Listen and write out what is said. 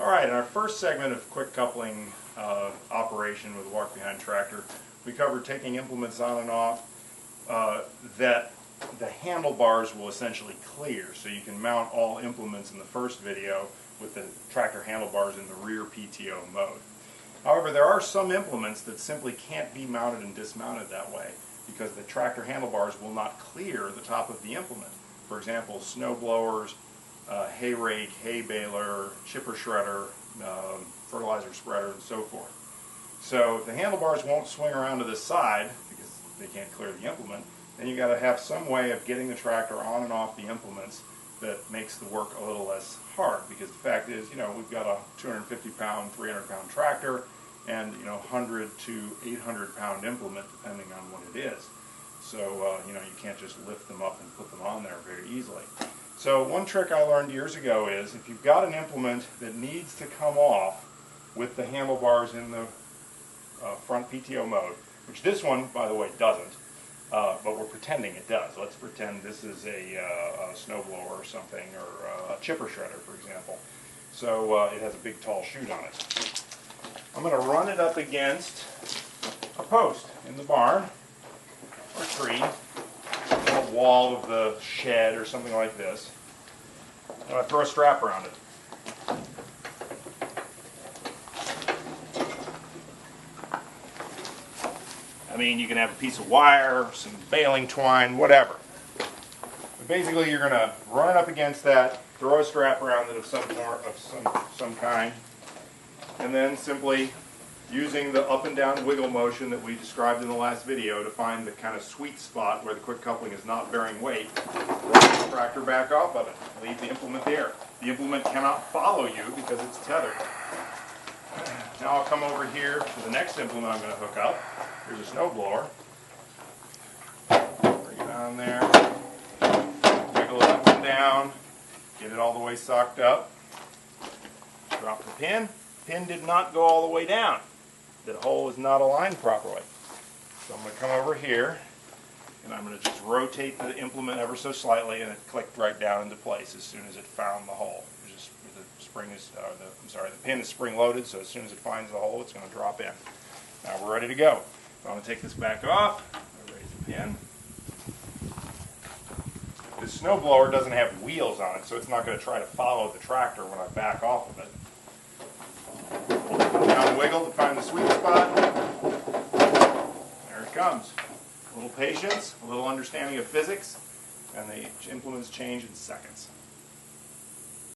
Alright, in our first segment of quick coupling operation with a walk-behind tractor, we covered taking implements on and off that the handlebars will essentially clear. So you can mount all implements in the first video with the tractor handlebars in the rear PTO mode. However, there are some implements that simply can't be mounted and dismounted that way because the tractor handlebars will not clear the top of the implement. For example, snow blowers, hay rake, hay baler, chipper shredder, fertilizer spreader, and so forth. So if the handlebars won't swing around to this side because they can't clear the implement, then you've got to have some way of getting the tractor on and off the implements that makes the work a little less hard. Because the fact is, we've got a 250-pound, 300-pound tractor and 100 to 800-pound implement depending on what it is. So you can't just lift them up and put them on there very easily. So one trick I learned years ago is if you've got an implement that needs to come off with the handlebars in the front PTO mode, which this one, by the way, doesn't, but we're pretending it does. Let's pretend this is a snowblower or something, or a chipper shredder, for example. So it has a big tall chute on it. I'm going to run it up against a post in the barn or tree, a wall of the shed or something like this. And I throw a strap around it. I mean, you can have a piece of wire, some baling twine, whatever. But basically, you're going to run it up against that, throw a strap around it of some kind, and then simply using the up and down wiggle motion that we described in the last video to find the kind of sweet spot where the quick coupling is not bearing weight, roll the tractor back off of it, leave the implement there. The implement cannot follow you because it's tethered. Now I'll come over here to the next implement I'm going to hook up. Here's a snow blower. Bring it on there, wiggle it up and down, get it all the way socked up, drop the pin. Pin did not go all the way down. The hole is not aligned properly. So I'm going to come over here and I'm going to just rotate the implement ever so slightly, and it clicked right down into place as soon as it found the hole. The pin is spring loaded, so as soon as it finds the hole, it's going to drop in. Now we're ready to go. So I'm going to take this back off. I raise the pin. This snowblower doesn't have wheels on it, so it's not going to try to follow the tractor when I back off of it. Down wiggle to find the sweet spot. There it comes. A little patience, a little understanding of physics, and the implements change in seconds.